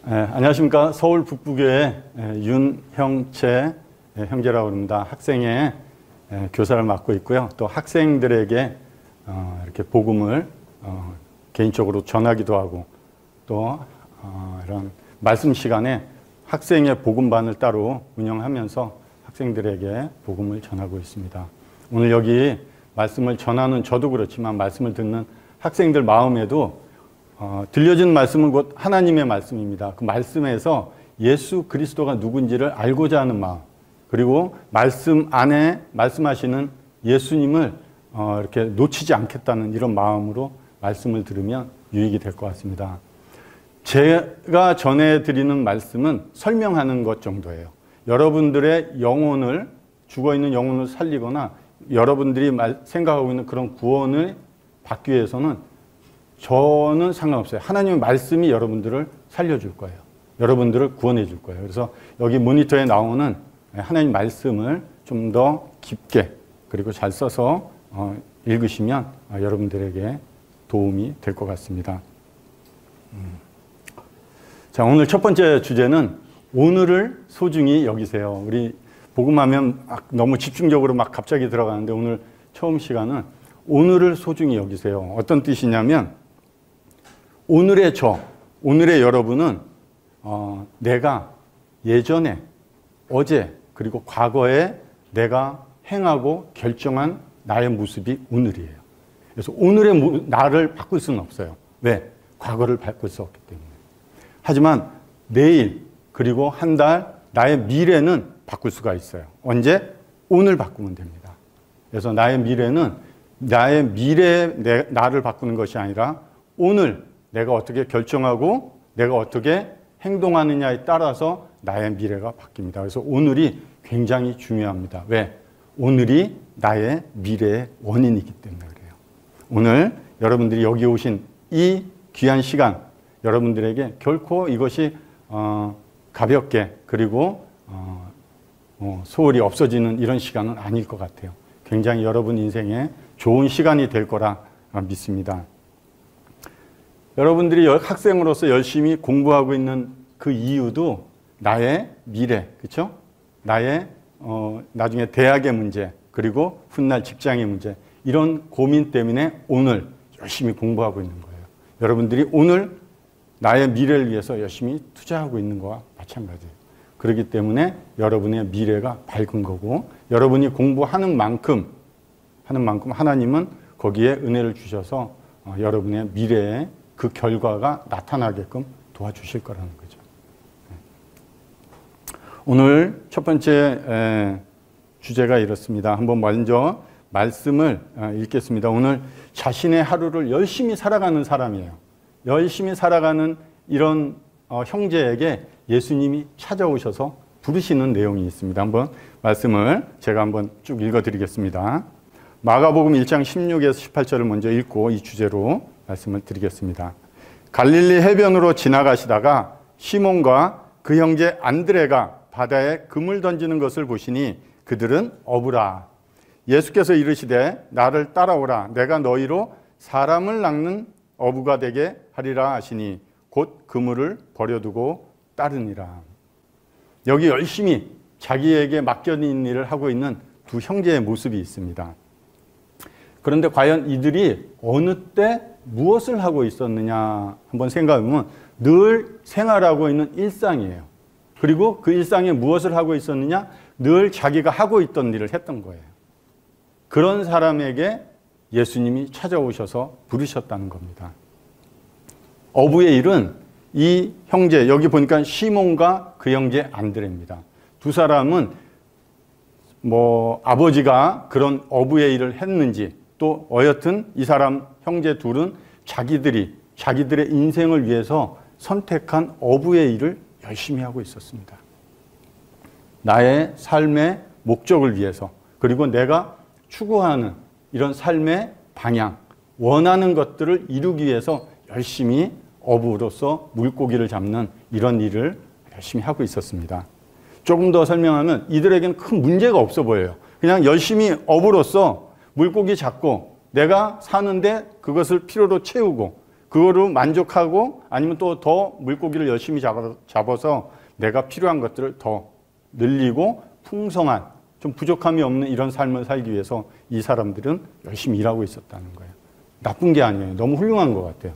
안녕하십니까. 서울 북부교회 윤형채 형제라고 합니다. 학생의 교사를 맡고 있고요. 또 학생들에게 이렇게 복음을 개인적으로 전하기도 하고 또 이런 말씀 시간에 학생의 복음반을 따로 운영하면서 학생들에게 복음을 전하고 있습니다. 오늘 여기 말씀을 전하는 저도 그렇지만 말씀을 듣는 학생들 마음에도 들려진 말씀은 곧 하나님의 말씀입니다. 그 말씀에서 예수 그리스도가 누군지를 알고자 하는 마음, 그리고 말씀 안에 말씀하시는 예수님을 이렇게 놓치지 않겠다는 이런 마음으로 말씀을 들으면 유익이 될 것 같습니다. 제가 전해드리는 말씀은 설명하는 것 정도예요. 여러분들의 영혼을, 죽어있는 영혼을 살리거나 여러분들이 생각하고 있는 그런 구원을 받기 위해서는 저는 상관없어요. 하나님의 말씀이 여러분들을 살려줄 거예요. 여러분들을 구원해 줄 거예요. 그래서 여기 모니터에 나오는 하나님 말씀을 좀 더 깊게 그리고 잘 써서 읽으시면 여러분들에게 도움이 될 것 같습니다. 자, 오늘 첫 번째 주제는 오늘을 소중히 여기세요. 우리 복음하면 너무 집중적으로 막 갑자기 들어가는데 오늘 처음 시간은 오늘을 소중히 여기세요. 어떤 뜻이냐면 오늘의 저, 오늘의 여러분은 내가 예전에, 어제, 그리고 과거에 내가 행하고 결정한 나의 모습이 오늘이에요. 그래서 오늘의 나를 바꿀 수는 없어요. 왜? 과거를 바꿀 수 없기 때문에. 하지만 내일, 그리고 한 달, 나의 미래는 바꿀 수가 있어요. 언제? 오늘 바꾸면 됩니다. 그래서 나의 미래는 나의 미래의 나를 바꾸는 것이 아니라 오늘 내가 어떻게 결정하고 내가 어떻게 행동하느냐에 따라서 나의 미래가 바뀝니다. 그래서 오늘이 굉장히 중요합니다. 왜? 오늘이 나의 미래의 원인이기 때문에 그래요. 오늘 여러분들이 여기 오신 이 귀한 시간, 여러분들에게 결코 이것이 가볍게 그리고 소홀히 없어지는 이런 시간은 아닐 것 같아요. 굉장히 여러분 인생에 좋은 시간이 될 거라 믿습니다. 여러분들이 학생으로서 열심히 공부하고 있는 그 이유도 나의 미래, 그렇죠? 나의 나중에 대학의 문제, 그리고 훗날 직장의 문제, 이런 고민 때문에 오늘 열심히 공부하고 있는 거예요. 여러분들이 오늘 나의 미래를 위해서 열심히 투자하고 있는 거와 마찬가지예요. 그렇기 때문에 여러분의 미래가 밝은 거고, 여러분이 공부하는 만큼 하나님은 거기에 은혜를 주셔서 여러분의 미래에 그 결과가 나타나게끔 도와주실 거라는 거죠. 오늘 첫 번째 주제가 이렇습니다. 한번 먼저 말씀을 읽겠습니다. 오늘 자신의 하루를 열심히 살아가는 사람이에요. 열심히 살아가는 이런 형제에게 예수님이 찾아오셔서 부르시는 내용이 있습니다. 한번 말씀을 제가 한번 쭉 읽어드리겠습니다. 마가복음 1장 16에서 18절을 먼저 읽고 이 주제로 말씀을 드리겠습니다. 갈릴리 해변으로 지나가시다가 시몬과 그 형제 안드레가 바다에 금을 던지는 것을 보시니 그들은 어부라. 예수께서 이르시되 나를 따라오라. 내가 너희로 사람을 낚는 어부가 되게 하리라 하시니 곧 그물을 버려두고 따르니라. 여기 열심히 자기에게 맡겨진 일을 하고 있는 두 형제의 모습이 있습니다. 그런데 과연 이들이 어느 때 무엇을 하고 있었느냐 한번 생각해보면 늘 생활하고 있는 일상이에요. 그리고 그 일상에 무엇을 하고 있었느냐? 늘 자기가 하고 있던 일을 했던 거예요. 그런 사람에게 예수님이 찾아오셔서 부르셨다는 겁니다. 어부의 일은 이 형제, 여기 보니까 시몬과 그 형제 안드레입니다. 두 사람은 아버지가 그런 어부의 일을 했는지 또 어여튼 이 사람 형제 둘은 자기들의 인생을 위해서 선택한 어부의 일을 열심히 하고 있었습니다. 나의 삶의 목적을 위해서, 그리고 내가 추구하는 이런 삶의 방향, 원하는 것들을 이루기 위해서 열심히 어부로서 물고기를 잡는 이런 일을 열심히 하고 있었습니다. 조금 더 설명하면 이들에게는 큰 문제가 없어 보여요. 그냥 열심히 어부로서 물고기 잡고 내가 사는데 그것을 필요로 채우고 그거로 만족하고 아니면 또 더 물고기를 열심히 잡아서 내가 필요한 것들을 더 늘리고 풍성한, 좀 부족함이 없는 이런 삶을 살기 위해서 이 사람들은 열심히 일하고 있었다는 거예요. 나쁜 게 아니에요. 너무 훌륭한 것 같아요.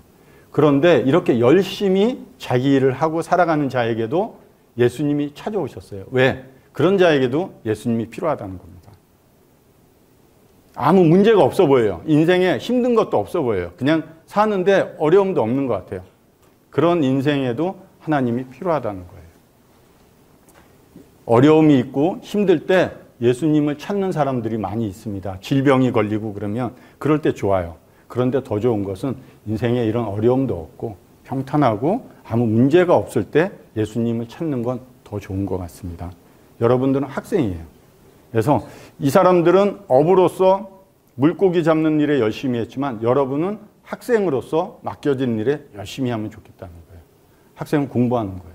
그런데 이렇게 열심히 자기 일을 하고 살아가는 자에게도 예수님이 찾아오셨어요. 왜? 그런 자에게도 예수님이 필요하다는 겁니다. 아무 문제가 없어 보여요. 인생에 힘든 것도 없어 보여요. 그냥 사는데 어려움도 없는 것 같아요. 그런 인생에도 하나님이 필요하다는 거예요. 어려움이 있고 힘들 때 예수님을 찾는 사람들이 많이 있습니다. 질병이 걸리고 그러면 그럴 때 좋아요. 그런데 더 좋은 것은 인생에 이런 어려움도 없고 평탄하고 아무 문제가 없을 때 예수님을 찾는 건 더 좋은 것 같습니다. 여러분들은 학생이에요. 그래서 이 사람들은 어부로서 물고기 잡는 일에 열심히 했지만 여러분은 학생으로서 맡겨진 일에 열심히 하면 좋겠다는 거예요. 학생은 공부하는 거예요.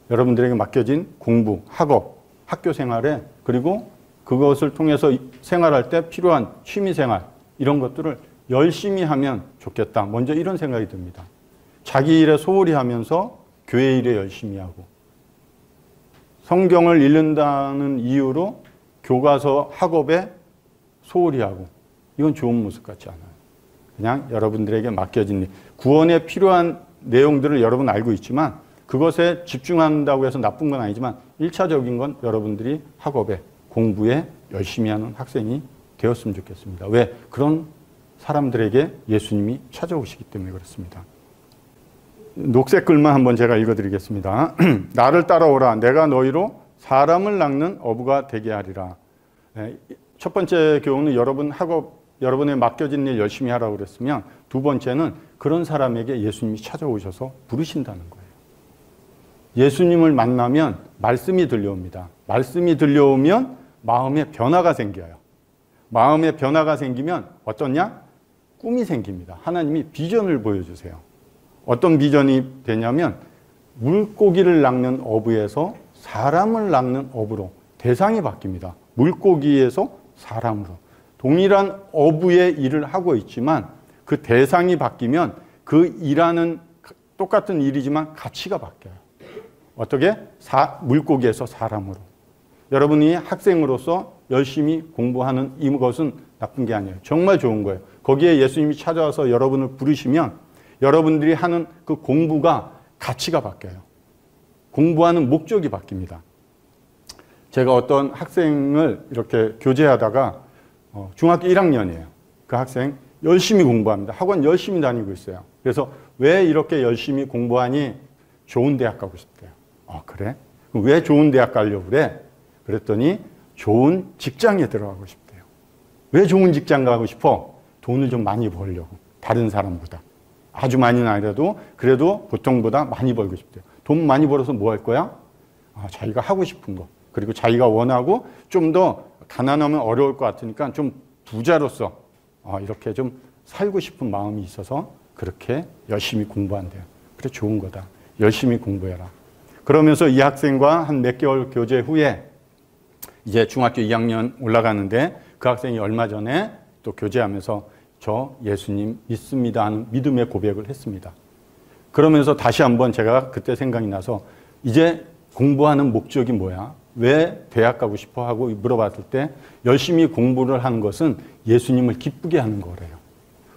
여러분들에게 맡겨진 공부, 학업, 학교 생활에 그리고 그것을 통해서 생활할 때 필요한 취미생활 이런 것들을 열심히 하면 좋겠다. 먼저 이런 생각이 듭니다. 자기 일에 소홀히 하면서 교회 일에 열심히 하고 성경을 읽는다는 이유로 교과서 학업에 소홀히 하고 이건 좋은 모습 같지 않아요. 그냥 여러분들에게 맡겨진 일, 구원에 필요한 내용들을 여러분 알고 있지만 그것에 집중한다고 해서 나쁜 건 아니지만 1차적인 건 여러분들이 학업에 공부에 열심히 하는 학생이 되었으면 좋겠습니다. 왜? 그런 사람들에게 예수님이 찾아오시기 때문에 그렇습니다. 녹색 글만 한번 제가 읽어드리겠습니다. 나를 따라오라. 내가 너희로 사람을 낚는 어부가 되게 하리라. 첫 번째 교훈은 여러분 학업, 여러분의 맡겨진 일 열심히 하라고 그랬으면 두 번째는 그런 사람에게 예수님이 찾아오셔서 부르신다는 거예요. 예수님을 만나면 말씀이 들려옵니다. 말씀이 들려오면 마음에 변화가 생겨요. 마음에 변화가 생기면 어떠냐? 꿈이 생깁니다. 하나님이 비전을 보여주세요. 어떤 비전이 되냐면 물고기를 낚는 어부에서 사람을 낚는 어부로 대상이 바뀝니다. 물고기에서 사람으로. 동일한 어부의 일을 하고 있지만 그 대상이 바뀌면 그 일하는 똑같은 일이지만 가치가 바뀌어요. 어떻게? 물고기에서 사람으로. 여러분이 학생으로서 열심히 공부하는 이것은 나쁜 게 아니에요. 정말 좋은 거예요. 거기에 예수님이 찾아와서 여러분을 부르시면 여러분들이 하는 그 공부가 가치가 바뀌어요. 공부하는 목적이 바뀝니다. 제가 어떤 학생을 이렇게 교제하다가 중학교 1학년이에요. 그 학생 열심히 공부합니다. 학원 열심히 다니고 있어요. 그래서 왜 이렇게 열심히 공부하니? 좋은 대학 가고 싶대요. 그래? 그럼 왜 좋은 대학 가려고 그래? 그랬더니 좋은 직장에 들어가고 싶대요. 왜 좋은 직장 가고 싶어? 돈을 좀 많이 벌려고. 다른 사람보다. 아주 많이는 아니라도 그래도 보통보다 많이 벌고 싶대요. 돈 많이 벌어서 뭐 할 거야? 자기가 하고 싶은 거. 그리고 자기가 원하고 좀 더 가난하면 어려울 것 같으니까 좀 부자로서 이렇게 좀 살고 싶은 마음이 있어서 그렇게 열심히 공부한대요. 그래 좋은 거다. 열심히 공부해라. 그러면서 이 학생과 한 몇 개월 교제 후에 이제 중학교 2학년 올라가는데 그 학생이 얼마 전에 또 교제하면서 저 예수님 믿습니다 하는 믿음의 고백을 했습니다. 그러면서 다시 한번 제가 그때 생각이 나서 이제 공부하는 목적이 뭐야? 왜 대학 가고 싶어 하고 물어봤을 때 열심히 공부를 하는 것은 예수님을 기쁘게 하는 거래요.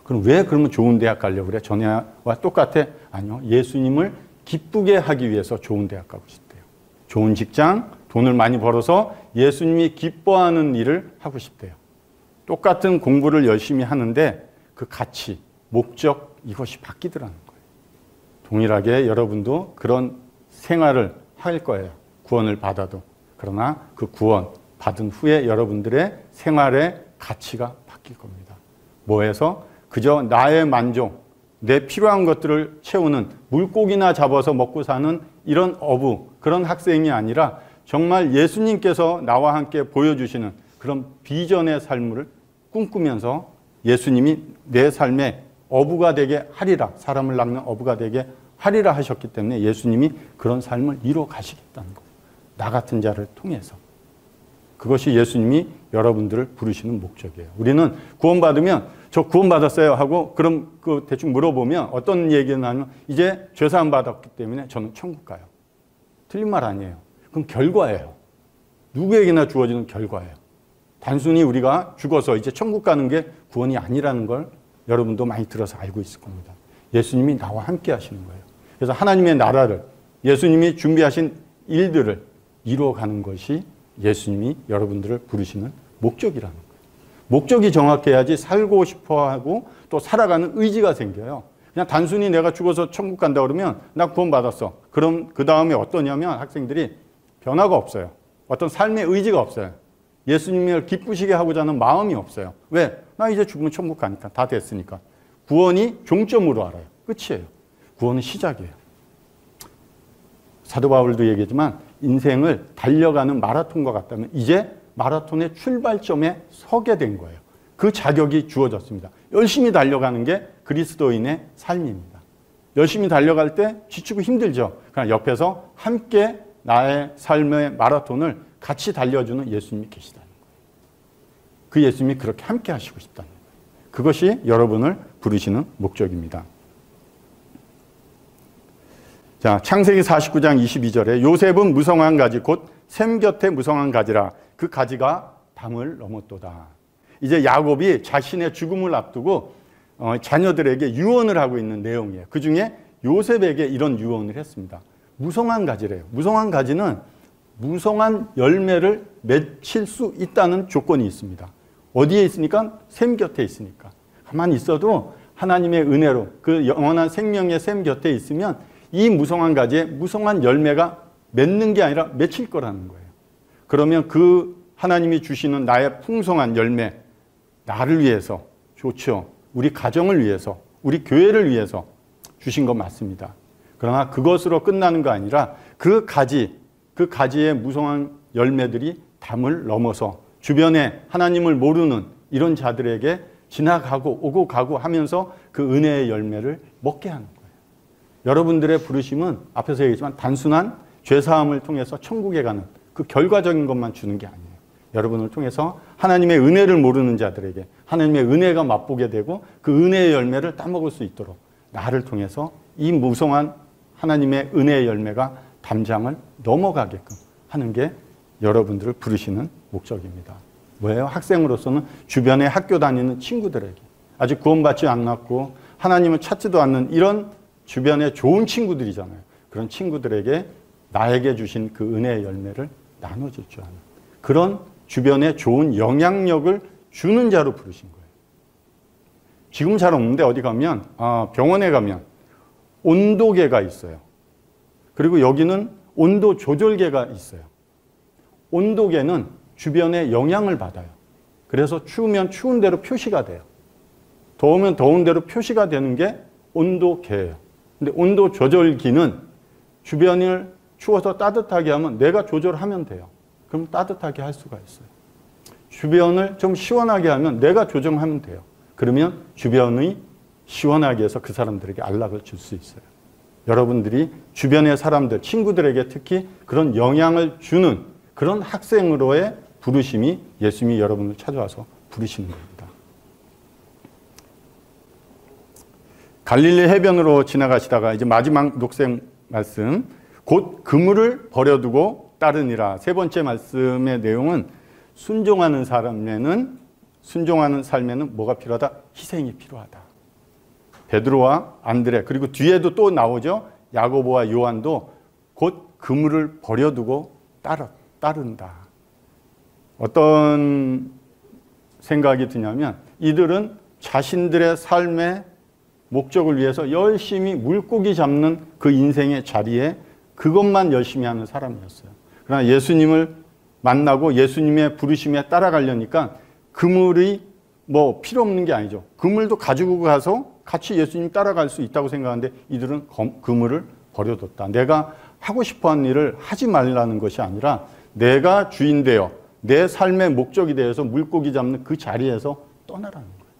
그럼 왜 그러면 좋은 대학 가려고 그래? 전에와 똑같아? 아니요. 예수님을 기쁘게 하기 위해서 좋은 대학 가고 싶대요. 좋은 직장, 돈을 많이 벌어서 예수님이 기뻐하는 일을 하고 싶대요. 똑같은 공부를 열심히 하는데 그 가치, 목적 이것이 바뀌더라는 거예요. 동일하게 여러분도 그런 생활을 할 거예요. 구원을 받아도. 그러나 그 구원 받은 후에 여러분들의 생활의 가치가 바뀔 겁니다. 뭐해서? 그저 나의 만족, 내 필요한 것들을 채우는 물고기나 잡아서 먹고 사는 이런 어부, 그런 학생이 아니라 정말 예수님께서 나와 함께 보여주시는 그런 비전의 삶을 꿈꾸면서 예수님이 내 삶의 어부가 되게 하리라, 사람을 낚는 어부가 되게 하리라 하셨기 때문에 예수님이 그런 삶을 이루어 가시겠다는 거예요. 나 같은 자를 통해서. 그것이 예수님이 여러분들을 부르시는 목적이에요. 우리는 구원받으면 저 구원받았어요 하고 그럼 그 대충 물어보면 어떤 얘기는 하면 이제 죄사함 받았기 때문에 저는 천국 가요. 틀린 말 아니에요. 그럼 결과예요. 누구에게나 주어지는 결과예요. 단순히 우리가 죽어서 이제 천국 가는 게 구원이 아니라는 걸 여러분도 많이 들어서 알고 있을 겁니다. 예수님이 나와 함께 하시는 거예요. 그래서 하나님의 나라를, 예수님이 준비하신 일들을 이루어가는 것이 예수님이 여러분들을 부르시는 목적이라는 거예요. 목적이 정확해야지 살고 싶어하고 또 살아가는 의지가 생겨요. 그냥 단순히 내가 죽어서 천국 간다 그러면 나 구원받았어. 그럼 그 다음에 어떠냐면 학생들이 변화가 없어요. 어떤 삶의 의지가 없어요. 예수님을 기쁘시게 하고자 하는 마음이 없어요. 왜? 나 이제 죽으면 천국 가니까. 다 됐으니까. 구원이 종점으로 알아요. 끝이에요. 구원은 시작이에요. 사도 바울도 얘기했지만 인생을 달려가는 마라톤과 같다면 이제 마라톤의 출발점에 서게 된 거예요. 그 자격이 주어졌습니다. 열심히 달려가는 게 그리스도인의 삶입니다. 열심히 달려갈 때 지치고 힘들죠. 그러나 옆에서 함께 나의 삶의 마라톤을 같이 달려주는 예수님이 계시다는 거예요. 그 예수님이 그렇게 함께 하시고 싶다는 거예요. 그것이 여러분을 부르시는 목적입니다. 자, 창세기 49장 22절에 요셉은 무성한 가지 곧 샘 곁에 무성한 가지라 그 가지가 담을 넘었도다. 이제 야곱이 자신의 죽음을 앞두고 자녀들에게 유언을 하고 있는 내용이에요. 그중에 요셉에게 이런 유언을 했습니다. 무성한 가지래요. 무성한 가지는 무성한 열매를 맺힐 수 있다는 조건이 있습니다. 어디에 있으니까? 샘 곁에 있으니까. 가만히 있어도 하나님의 은혜로 그 영원한 생명의 샘 곁에 있으면 이 무성한 가지에 무성한 열매가 맺는 게 아니라 맺힐 거라는 거예요. 그러면 그 하나님이 주시는 나의 풍성한 열매, 나를 위해서 좋죠. 우리 가정을 위해서, 우리 교회를 위해서 주신 건 맞습니다. 그러나 그것으로 끝나는 거 아니라 그 가지의 무성한 열매들이 담을 넘어서 주변에 하나님을 모르는 이런 자들에게 지나가고 오고 가고 하면서 그 은혜의 열매를 먹게 하는 거예요. 여러분들의 부르심은 앞에서 얘기했지만 단순한 죄사함을 통해서 천국에 가는 그 결과적인 것만 주는 게 아니에요. 여러분을 통해서 하나님의 은혜를 모르는 자들에게 하나님의 은혜가 맛보게 되고 그 은혜의 열매를 따먹을 수 있도록 나를 통해서 이 무성한 하나님의 은혜의 열매가 담장을 넘어가게끔 하는 게 여러분들을 부르시는 목적입니다. 뭐예요? 학생으로서는 주변에 학교 다니는 친구들에게 아직 구원받지 않았고 하나님을 찾지도 않는 이런 주변에 좋은 친구들이잖아요. 그런 친구들에게 나에게 주신 그 은혜의 열매를 나눠줄 줄 아는 그런 주변에 좋은 영향력을 주는 자로 부르신 거예요. 지금 잘 없는데 어디 가면 병원에 가면 온도계가 있어요. 그리고 여기는 온도 조절계가 있어요. 온도계는 주변에 영향을 받아요. 그래서 추우면 추운 대로 표시가 돼요. 더우면 더운 대로 표시가 되는 게 온도계예요. 근데 온도 조절기는 주변을 추워서 따뜻하게 하면 내가 조절하면 돼요. 그럼 따뜻하게 할 수가 있어요. 주변을 좀 시원하게 하면 내가 조정하면 돼요. 그러면 주변이 시원하게 해서 그 사람들에게 안락을 줄 수 있어요. 여러분들이 주변의 사람들, 친구들에게 특히 그런 영향을 주는 그런 학생으로의 부르심이 예수님이 여러분을 찾아와서 부르시는 겁니다. 갈릴리 해변으로 지나가시다가 이제 마지막 녹색 말씀, 곧 그물을 버려두고 따르니라. 세 번째 말씀의 내용은 순종하는 삶에는 뭐가 필요하다? 희생이 필요하다. 베드로와 안드레 그리고 뒤에도 또 나오죠. 야고보와 요한도 곧 그물을 버려두고 따른다. 어떤 생각이 드냐면 이들은 자신들의 삶의 목적을 위해서 열심히 물고기 잡는 그 인생의 자리에 그것만 열심히 하는 사람이었어요. 그러나 예수님을 만나고 예수님의 부르심에 따라가려니까 그물이 뭐 필요 없는 게 아니죠. 그물도 가지고 가서 같이 예수님 따라갈 수 있다고 생각하는데 이들은 그물을 버려뒀다. 내가 하고 싶어하는 일을 하지 말라는 것이 아니라 내가 주인 되어 내 삶의 목적이 되어서 물고기 잡는 그 자리에서 떠나라는 거예요.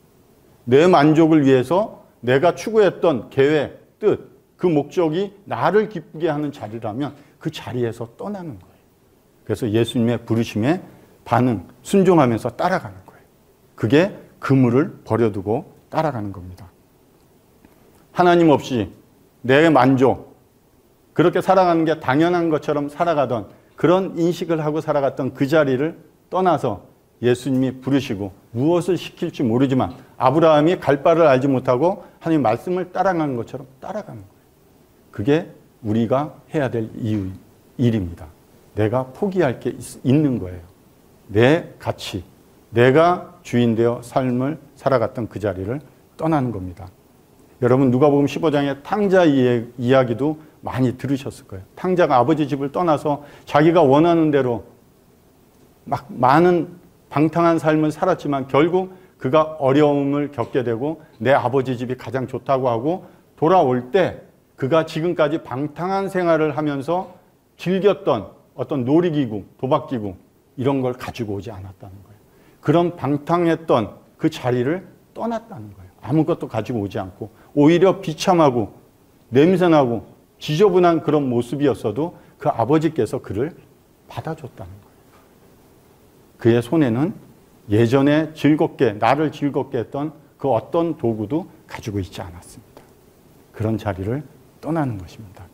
내 만족을 위해서 내가 추구했던 계획, 뜻, 그 목적이 나를 기쁘게 하는 자리라면 그 자리에서 떠나는 거예요. 그래서 예수님의 부르심에 반응, 순종하면서 따라가는 거예요. 그게 그물을 버려두고 따라가는 겁니다. 하나님 없이 내 만족, 그렇게 살아가는 게 당연한 것처럼 살아가던 그런 인식을 하고 살아갔던 그 자리를 떠나서 예수님이 부르시고 무엇을 시킬지 모르지만 아브라함이 갈 바를 알지 못하고 하나님 말씀을 따라가는 것처럼 따라가는 거예요. 그게 우리가 해야 될 일입니다. 내가 포기할 게 있는 거예요. 내 가치, 내가 주인 되어 삶을 살아갔던 그 자리를 떠나는 겁니다. 여러분 누가복음 15장의 탕자 이야기도 많이 들으셨을 거예요. 탕자가 아버지 집을 떠나서 자기가 원하는 대로 막 많은 방탕한 삶을 살았지만 결국 그가 어려움을 겪게 되고 내 아버지 집이 가장 좋다고 하고 돌아올 때 그가 지금까지 방탕한 생활을 하면서 즐겼던 어떤 놀이기구, 도박기구 이런 걸 가지고 오지 않았다는 거예요. 그런 방탕했던 그 자리를 떠났다는 거예요. 아무것도 가지고 오지 않고 오히려 비참하고 냄새나고 지저분한 그런 모습이었어도 그 아버지께서 그를 받아줬다는 거예요. 그의 손에는 예전에 즐겁게 나를 즐겁게 했던 그 어떤 도구도 가지고 있지 않았습니다. 그런 자리를 떠나는 것입니다.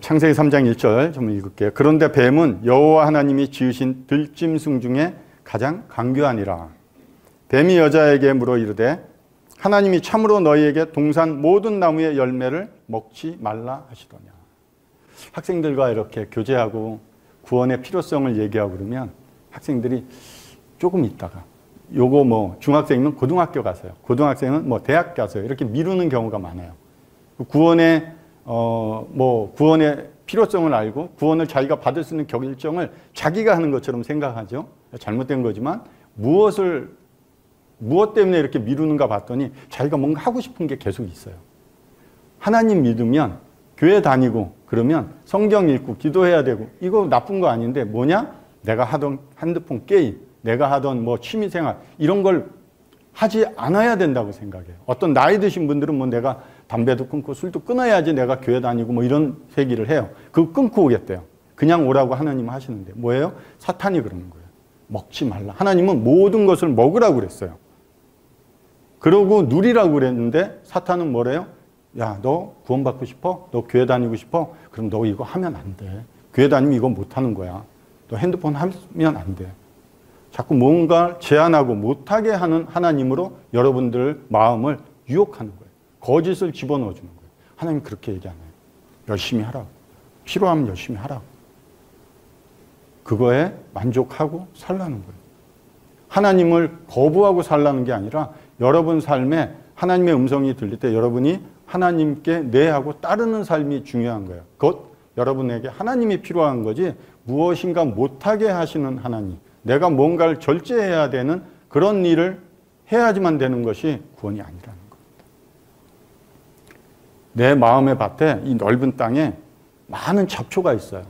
창세기 3장 1절 좀 읽을게요. 그런데 뱀은 여호와 하나님이 지으신 들짐승 중에 가장 강교하니라. 뱀이 여자에게 물어 이르되 하나님이 참으로 너희에게 동산 모든 나무의 열매를 먹지 말라 하시더냐. 학생들과 이렇게 교제하고 구원의 필요성을 얘기하고 그러면 학생들이 조금 있다가 요거 뭐 중학생이면 고등학교 가세요. 고등학생은 뭐 대학 가세요. 이렇게 미루는 경우가 많아요. 구원의 구원의 필요성을 알고 구원을 자기가 받을 수 있는 결정을 자기가 하는 것처럼 생각하죠. 잘못된 거지만 무엇 때문에 이렇게 미루는가 봤더니 자기가 뭔가 하고 싶은 게 계속 있어요. 하나님 믿으면 교회 다니고 그러면 성경 읽고 기도해야 되고 이거 나쁜 거 아닌데 뭐냐? 내가 하던 핸드폰 게임, 내가 하던 뭐 취미생활 이런 걸 하지 않아야 된다고 생각해요. 어떤 나이 드신 분들은 뭐 내가 담배도 끊고 술도 끊어야지 내가 교회 다니고 뭐 이런 회기를 해요. 그거 끊고 오겠대요. 그냥 오라고 하나님은 하시는데 뭐예요? 사탄이 그러는 거예요. 먹지 말라. 하나님은 모든 것을 먹으라고 그랬어요. 그러고 누리라고 그랬는데 사탄은 뭐래요? 야, 너 구원받고 싶어? 너 교회 다니고 싶어? 그럼 너 이거 하면 안 돼. 교회 다니면 이거 못하는 거야. 너 핸드폰 하면 안 돼. 자꾸 뭔가 제한하고 못하게 하는 하나님으로 여러분들 마음을 유혹하는 거예요. 거짓을 집어넣어 주는 거예요. 하나님 그렇게 얘기 안 해요. 열심히 하라고. 필요하면 열심히 하라고. 그거에 만족하고 살라는 거예요. 하나님을 거부하고 살라는 게 아니라 여러분 삶에 하나님의 음성이 들릴 때 여러분이 하나님께 내하고 따르는 삶이 중요한 거예요. 곧 여러분에게 하나님이 필요한 거지 무엇인가 못하게 하시는 하나님, 내가 뭔가를 절제해야 되는 그런 일을 해야지만 되는 것이 구원이 아니라는 겁니다. 내 마음의 밭에 이 넓은 땅에 많은 잡초가 있어요.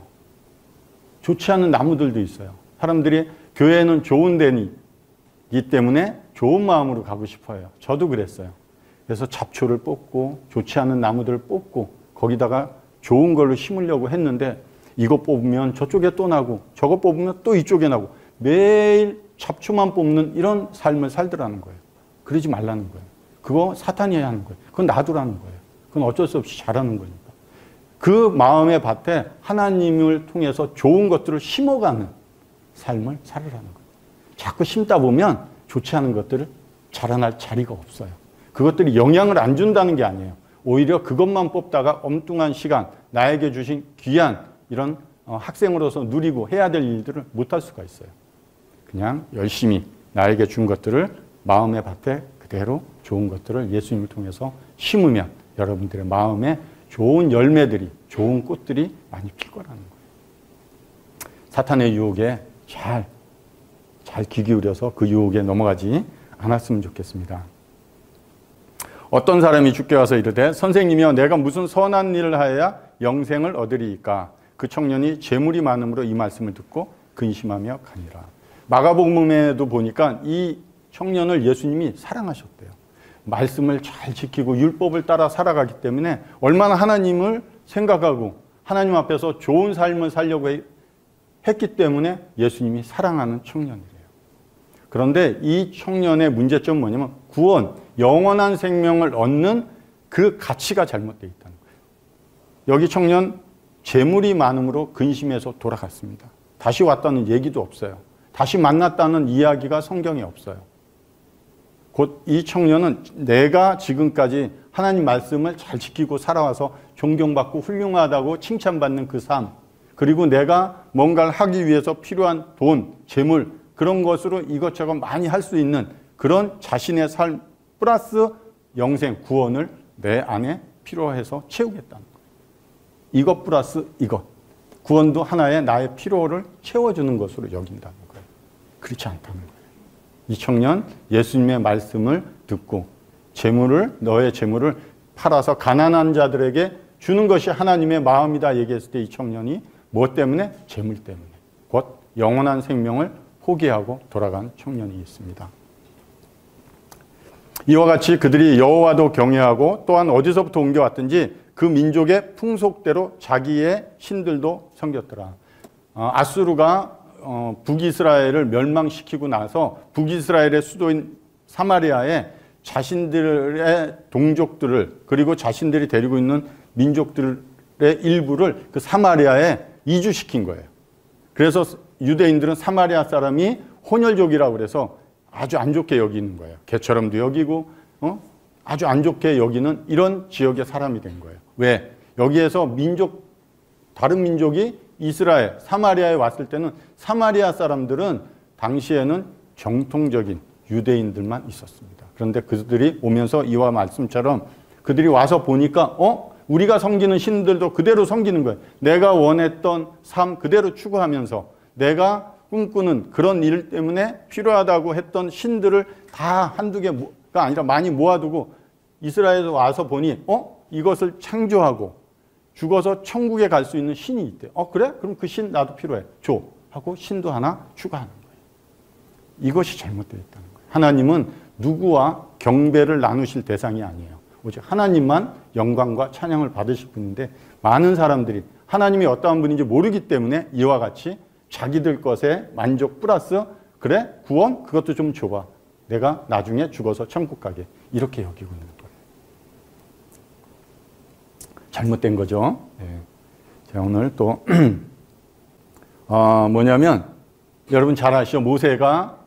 좋지 않은 나무들도 있어요. 사람들이 교회는 좋은 데이기 때문에 좋은 마음으로 가고 싶어요. 저도 그랬어요. 그래서 잡초를 뽑고 좋지 않은 나무들을 뽑고 거기다가 좋은 걸로 심으려고 했는데 이거 뽑으면 저쪽에 또 나고 저거 뽑으면 또 이쪽에 나고 매일 잡초만 뽑는 이런 삶을 살더라는 거예요. 그러지 말라는 거예요. 그거 사탄이 하는 거예요. 그건 놔두라는 거예요. 그건 어쩔 수 없이 잘하는 거니까. 그 마음의 밭에 하나님을 통해서 좋은 것들을 심어가는 삶을 살으라는 거예요. 자꾸 심다 보면 좋지 않은 것들을 자라날 자리가 없어요. 그것들이 영향을 안 준다는 게 아니에요. 오히려 그것만 뽑다가 엉뚱한 시간, 나에게 주신 귀한 이런 학생으로서 누리고 해야 될 일들을 못할 수가 있어요. 그냥 열심히 나에게 준 것들을 마음의 밭에 그대로 좋은 것들을 예수님을 통해서 심으면 여러분들의 마음에 좋은 열매들이, 좋은 꽃들이 많이 필 거라는 거예요. 사탄의 유혹에 잘 귀 기울여서 그 유혹에 넘어가지 않았으면 좋겠습니다. 어떤 사람이 주께 와서 이르되 선생님이여 내가 무슨 선한 일을 하여야 영생을 얻으리이까. 그 청년이 재물이 많음으로 이 말씀을 듣고 근심하며 가니라. 마가복음에도 보니까 이 청년을 예수님이 사랑하셨대요. 말씀을 잘 지키고 율법을 따라 살아가기 때문에 얼마나 하나님을 생각하고 하나님 앞에서 좋은 삶을 살려고 했기 때문에 예수님이 사랑하는 청년이래요. 그런데 이 청년의 문제점은 뭐냐면 구원, 영원한 생명을 얻는 그 가치가 잘못되어 있다는 거예요. 여기 청년 재물이 많음으로 근심해서 돌아갔습니다. 다시 왔다는 얘기도 없어요. 다시 만났다는 이야기가 성경에 없어요. 곧 이 청년은 내가 지금까지 하나님 말씀을 잘 지키고 살아와서 존경받고 훌륭하다고 칭찬받는 그 삶, 그리고 내가 뭔가를 하기 위해서 필요한 돈, 재물, 그런 것으로 이것저것 많이 할 수 있는 그런 자신의 삶 플러스 영생, 구원을 내 안에 필요해서 채우겠다는 거예요. 이것 플러스 이것. 구원도 하나의 나의 필요를 채워주는 것으로 여긴다는 거예요. 그렇지 않다는 거예요. 이 청년 예수님의 말씀을 듣고 너의 재물을 팔아서 가난한 자들에게 주는 것이 하나님의 마음이다 얘기했을 때 이 청년이 무엇 때문에? 재물 때문에. 곧 영원한 생명을 포기하고 돌아간 청년이 있습니다. 이와 같이 그들이 여호와도 경외하고 또한 어디서부터 옮겨왔든지 그 민족의 풍속대로 자기의 신들도 섬겼더라. 아수르가 북이스라엘을 멸망시키고 나서 북이스라엘의 수도인 사마리아에 자신들의 동족들을 그리고 자신들이 데리고 있는 민족들의 일부를 그 사마리아에 이주시킨 거예요. 그래서 유대인들은 사마리아 사람이 혼혈족이라고 그래서 아주 안 좋게 여기는 거예요. 개처럼도 여기고 아주 안 좋게 여기는 이런 지역의 사람이 된 거예요. 왜? 여기에서 다른 민족이 이스라엘, 사마리아에 왔을 때는 사마리아 사람들은 당시에는 정통적인 유대인들만 있었습니다. 그런데 그들이 오면서 이와 말씀처럼 그들이 와서 보니까 우리가 섬기는 신들도 그대로 섬기는 거예요. 내가 원했던 삶 그대로 추구하면서 내가 꿈꾸는 그런 일 때문에 필요하다고 했던 신들을 다 한두 개가 아니라 많이 모아두고 이스라엘에 와서 보니 이것을 창조하고 죽어서 천국에 갈 수 있는 신이 있대. 그래? 그럼 그 신 나도 필요해. 줘. 하고 신도 하나 추가하는 거예요. 이것이 잘못되어 있다는 거예요. 하나님은 누구와 경배를 나누실 대상이 아니에요. 오직 하나님만 영광과 찬양을 받으실 분인데 많은 사람들이 하나님이 어떠한 분인지 모르기 때문에 이와 같이 자기들 것에 만족 플러스 그래? 구원? 그것도 좀 줘봐. 내가 나중에 죽어서 천국 가게. 이렇게 여기고 있는 거예요. 잘못된 거죠. 네. 자, 오늘 또 뭐냐면 여러분 잘 아시죠? 모세가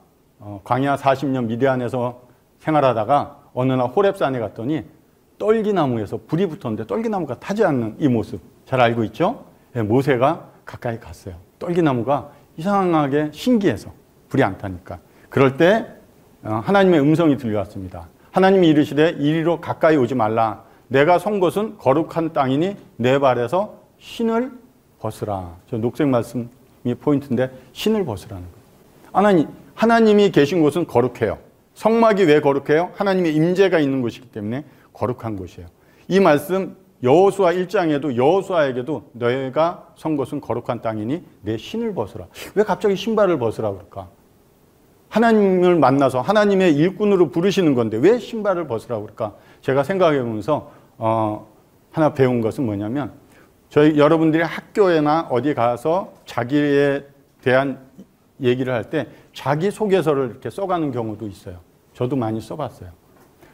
광야 40년 미디안에서 생활하다가 어느 날 호렙산에 갔더니 떨기나무에서 불이 붙었는데 떨기나무가 타지 않는 이 모습 잘 알고 있죠? 네, 모세가 가까이 갔어요. 떨기나무가 이상하게 신기해서 불이 안 타니까. 그럴 때 하나님의 음성이 들려왔습니다. 하나님이 이르시되 이리로 가까이 오지 말라. 내가 선 곳은 거룩한 땅이니 내 발에서 신을 벗으라. 저 녹색 말씀이 포인트인데 신을 벗으라는 거예요. 하나님이 계신 곳은 거룩해요. 성막이 왜 거룩해요? 하나님의 임재가 있는 곳이기 때문에 거룩한 곳이에요. 이 말씀 여호수아 1장에도 여호수아에게도 너희가 선 곳은 거룩한 땅이니 내 신을 벗으라. 왜 갑자기 신발을 벗으라 그럴까? 하나님을 만나서 하나님의 일꾼으로 부르시는 건데 왜 신발을 벗으라고 그럴까? 제가 생각해 보면서 하나 배운 것은 뭐냐면 여러분들이 학교에나 어디 가서 자기에 대한 얘기를 할 때 자기소개서를 이렇게 써가는 경우도 있어요. 저도 많이 써봤어요.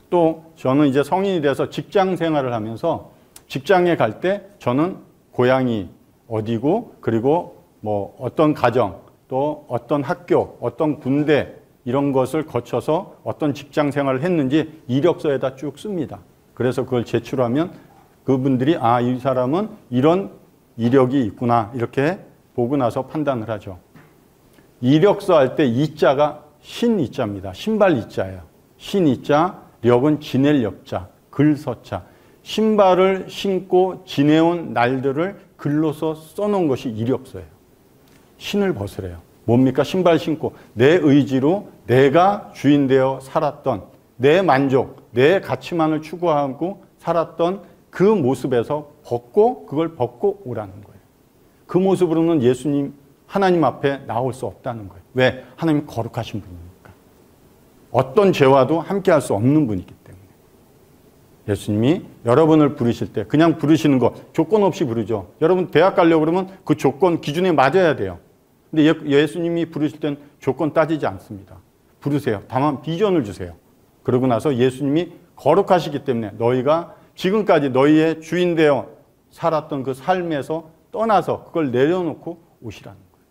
또 저는 이제 성인이 돼서 직장 생활을 하면서 직장에 갈 때 저는 고향이 어디고 그리고 뭐 어떤 가정 또 어떤 학교 어떤 군대 이런 것을 거쳐서 어떤 직장 생활을 했는지 이력서에다 쭉 씁니다. 그래서 그걸 제출하면 그분들이 이 사람은 이런 이력이 있구나 이렇게 보고 나서 판단을 하죠. 이력서 할 때 이자가 신이자입니다. 신발 이자예요. 신이자, 력은 지낼 력자, 글서자. 신발을 신고 지내온 날들을 글로서 써놓은 것이 이력서예요. 신을 벗으래요. 뭡니까? 신발 신고 내 의지로 내가 주인되어 살았던 내 만족, 내 가치만을 추구하고 살았던 그 모습에서 그걸 벗고 오라는 거예요. 그 모습으로는 하나님 앞에 나올 수 없다는 거예요. 왜? 하나님 거룩하신 분이니까. 어떤 죄와도 함께 할 수 없는 분이기 때문에. 예수님이 여러분을 부르실 때 그냥 부르시는 거 조건 없이 부르죠. 여러분 대학 가려고 그러면 그 조건 기준에 맞아야 돼요. 근데 예수님이 부르실 땐 조건 따지지 않습니다. 부르세요. 다만 비전을 주세요. 그러고 나서 예수님이 거룩하시기 때문에 너희가 지금까지 너희의 주인 되어 살았던 그 삶에서 떠나서 그걸 내려놓고 오시라는 거예요.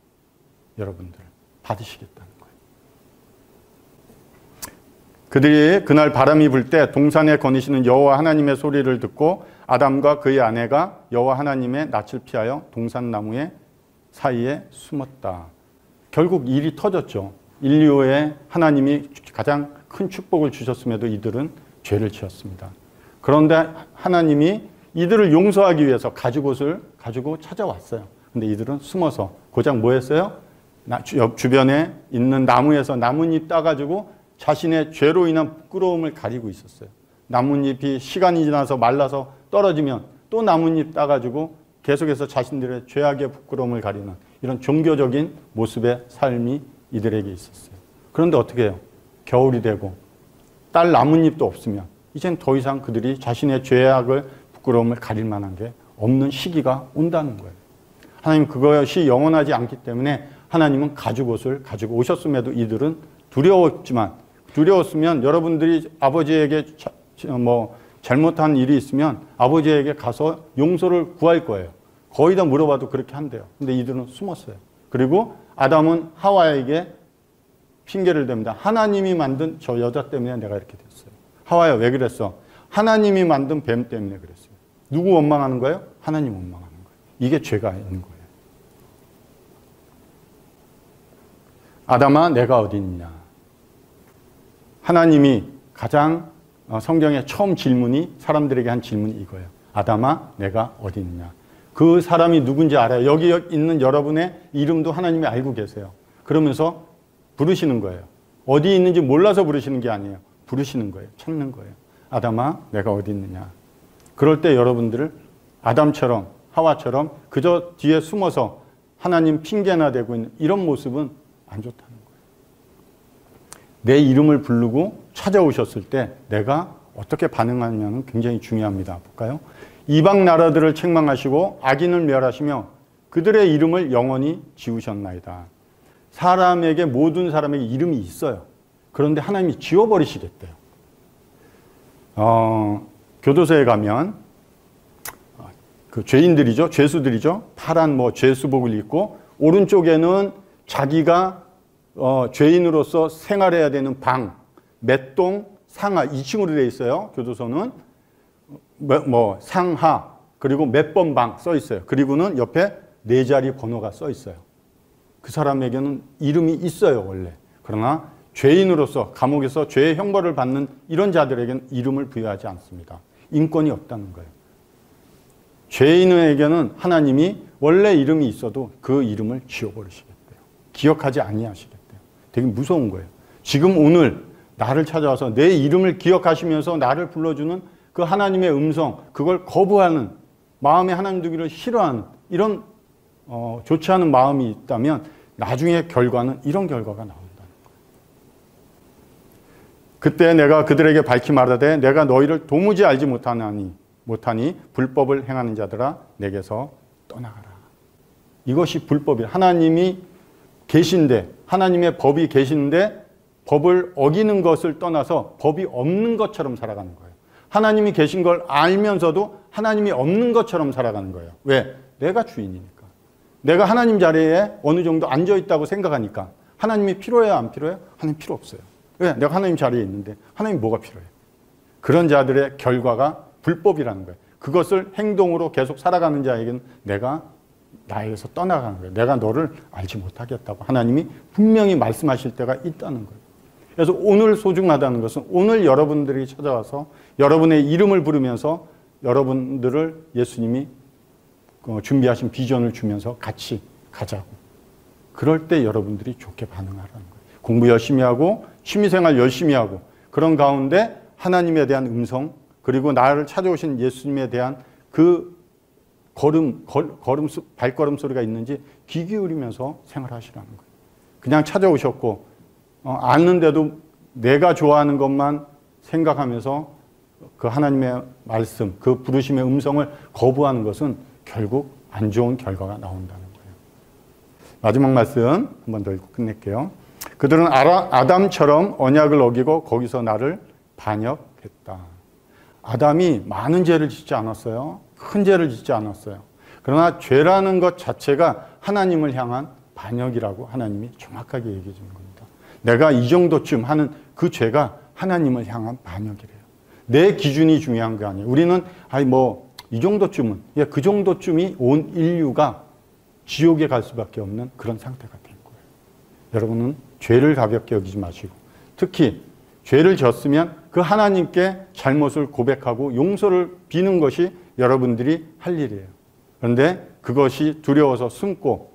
여러분들 받으시겠다는 거예요. 그들이 그날 바람이 불 때 동산에 거니시는 여호와 하나님의 소리를 듣고 아담과 그의 아내가 여호와 하나님의 낯을 피하여 동산나무의 사이에 숨었다. 결국 일이 터졌죠. 인류에 하나님이 가장 큰 축복을 주셨음에도 이들은 죄를 지었습니다. 그런데 하나님이 이들을 용서하기 위해서 가죽옷을 가지고 찾아왔어요. 근데 이들은 숨어서 고작 뭐 했어요? 옆 주변에 있는 나무에서 나뭇잎 따가지고 자신의 죄로 인한 부끄러움을 가리고 있었어요. 나뭇잎이 시간이 지나서 말라서 떨어지면 또 나뭇잎 따가지고 계속해서 자신들의 죄악의 부끄러움을 가리는 이런 종교적인 모습의 삶이 이들에게 있었어요. 그런데 어떻게 해요? 겨울이 되고 딸 나뭇잎도 없으면 이젠 더 이상 그들이 자신의 죄악을 부끄러움을 가릴 만한 게 없는 시기가 온다는 거예요. 하나님 그것이 영원하지 않기 때문에 하나님은 가죽옷을 가지고 오셨음에도 이들은 두려웠으면 여러분들이 아버지에게 잘못한 일이 있으면 아버지에게 가서 용서를 구할 거예요. 거의 다 물어봐도 그렇게 한대요. 근데 이들은 숨었어요. 그리고 아담은 하와에게 핑계를 댑니다. 하나님이 만든 저 여자 때문에 내가 이렇게 됐어요. 하와야 왜 그랬어? 하나님이 만든 뱀 때문에 그랬어요. 누구 원망하는 거예요? 하나님 원망하는 거예요. 이게 죄가 있는 거예요. 아담아 내가 어디 있냐? 하나님이 가장 성경의 처음 질문이 사람들에게 한 질문이 이거예요. 아담아 내가 어디 있냐? 그 사람이 누군지 알아요. 여기 있는 여러분의 이름도 하나님이 알고 계세요. 그러면서 부르시는 거예요. 어디 있는지 몰라서 부르시는 게 아니에요. 부르시는 거예요. 찾는 거예요. 아담아 내가 어디 있느냐? 그럴 때 여러분들을 아담처럼 하와처럼 그저 뒤에 숨어서 하나님 핑계나 대고 있는 이런 모습은 안 좋다는 거예요. 내 이름을 부르고 찾아오셨을 때 내가 어떻게 반응하느냐는 굉장히 중요합니다. 볼까요? 이방 나라들을 책망하시고 악인을 멸하시며 그들의 이름을 영원히 지우셨나이다. 사람에게 모든 사람에게 이름이 있어요. 그런데 하나님이 지워버리시겠대요. 교도소에 가면 그 죄인들이죠. 죄수들이죠. 파란 죄수복을 입고 오른쪽에는 자기가 죄인으로서 생활해야 되는 방, 맷동, 상하 2층으로 되어 있어요. 교도소는 상하 그리고 몇 번 방 써 있어요. 그리고는 옆에 4자리 번호가 써 있어요. 그 사람에게는 이름이 있어요 원래. 그러나 죄인으로서 감옥에서 죄의 형벌을 받는 이런 자들에게는 이름을 부여하지 않습니다. 인권이 없다는 거예요. 죄인에게는 하나님이 원래 이름이 있어도 그 이름을 지워버리시겠대요. 기억하지 아니하시겠대요. 되게 무서운 거예요. 지금 오늘 나를 찾아와서 내 이름을 기억하시면서 나를 불러주는 그 하나님의 음성, 그걸 거부하는 마음에 하나님 두기를 싫어하는 이런 좋지 않은 마음이 있다면 나중에 결과는 이런 결과가 나온다는 거예요. 그때 내가 그들에게 밝히 말하되 내가 너희를 도무지 알지 못하니 불법을 행하는 자들아 내게서 떠나가라. 이것이 불법이에요. 하나님이 계신데 하나님의 법이 계신데 법을 어기는 것을 떠나서 법이 없는 것처럼 살아가는 거예요. 하나님이 계신 걸 알면서도 하나님이 없는 것처럼 살아가는 거예요. 왜? 내가 주인이니까. 내가 하나님 자리에 어느 정도 앉아있다고 생각하니까. 하나님이 필요해요? 안 필요해요? 하나님 필요 없어요. 왜? 내가 하나님 자리에 있는데 하나님 뭐가 필요해요? 그런 자들의 결과가 불법이라는 거예요. 그것을 행동으로 계속 살아가는 자에게는 내가 나에게서 떠나가는 거예요. 내가 너를 알지 못하겠다고 하나님이 분명히 말씀하실 때가 있다는 거예요. 그래서 오늘 소중하다는 것은 오늘 여러분들이 찾아와서 여러분의 이름을 부르면서 여러분들을 예수님이 준비하신 비전을 주면서 같이 가자고. 그럴 때 여러분들이 좋게 반응하라는 거예요. 공부 열심히 하고 취미생활 열심히 하고 그런 가운데 하나님에 대한 음성 그리고 나를 찾아오신 예수님에 대한 그 발걸음 소리가 있는지 귀 기울이면서 생활하시라는 거예요. 그냥 찾아오셨고 아는데도 내가 좋아하는 것만 생각하면서 그 하나님의 말씀, 그 부르심의 음성을 거부하는 것은 결국 안 좋은 결과가 나온다는 거예요. 마지막 말씀 한 번 더 읽고 끝낼게요. 그들은 아담처럼 언약을 어기고 거기서 나를 반역했다. 아담이 많은 죄를 짓지 않았어요. 큰 죄를 짓지 않았어요. 그러나 죄라는 것 자체가 하나님을 향한 반역이라고 하나님이 정확하게 얘기해 주는 겁니다. 내가 이 정도쯤 하는 그 죄가 하나님을 향한 반역이래요. 내 기준이 중요한 게 아니에요. 우리는 이 정도쯤은, 그 정도쯤이 온 인류가 지옥에 갈 수밖에 없는 그런 상태가 된 거예요. 여러분은 죄를 가볍게 여기지 마시고, 특히 죄를 졌으면 그 하나님께 잘못을 고백하고 용서를 비는 것이 여러분들이 할 일이에요. 그런데 그것이 두려워서 숨고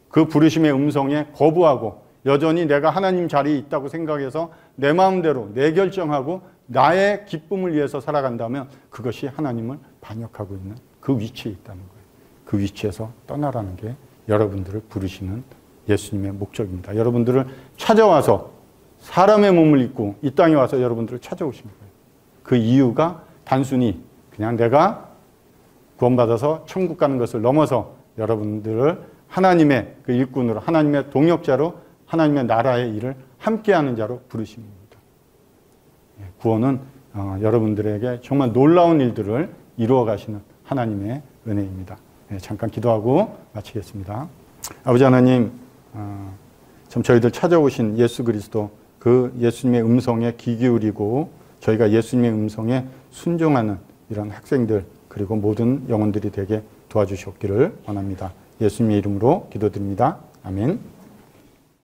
그 부르심의 음성에 거부하고 여전히 내가 하나님 자리에 있다고 생각해서 내 마음대로 내 결정하고 나의 기쁨을 위해서 살아간다면 그것이 하나님을 반역하고 있는 그 위치에 있다는 거예요. 그 위치에서 떠나라는 게 여러분들을 부르시는 예수님의 목적입니다. 여러분들을 찾아와서 사람의 몸을 입고 이 땅에 와서 여러분들을 찾아오신 거예요. 그 이유가 단순히 그냥 내가 구원받아서 천국 가는 것을 넘어서 여러분들을 하나님의 그 일꾼으로, 하나님의 동역자로, 하나님의 나라의 일을 함께하는 자로 부르신 겁니다. 구원은 여러분들에게 정말 놀라운 일들을 이루어 가시는 하나님의 은혜입니다. 잠깐 기도하고 마치겠습니다. 아버지 하나님, 참 저희들 찾아오신 예수 그리스도, 그 예수님의 음성에 귀 기울이고 저희가 예수님의 음성에 순종하는 이런 학생들, 그리고 모든 영혼들이 되게 도와주셨기를 원합니다. 예수님의 이름으로 기도드립니다. 아멘.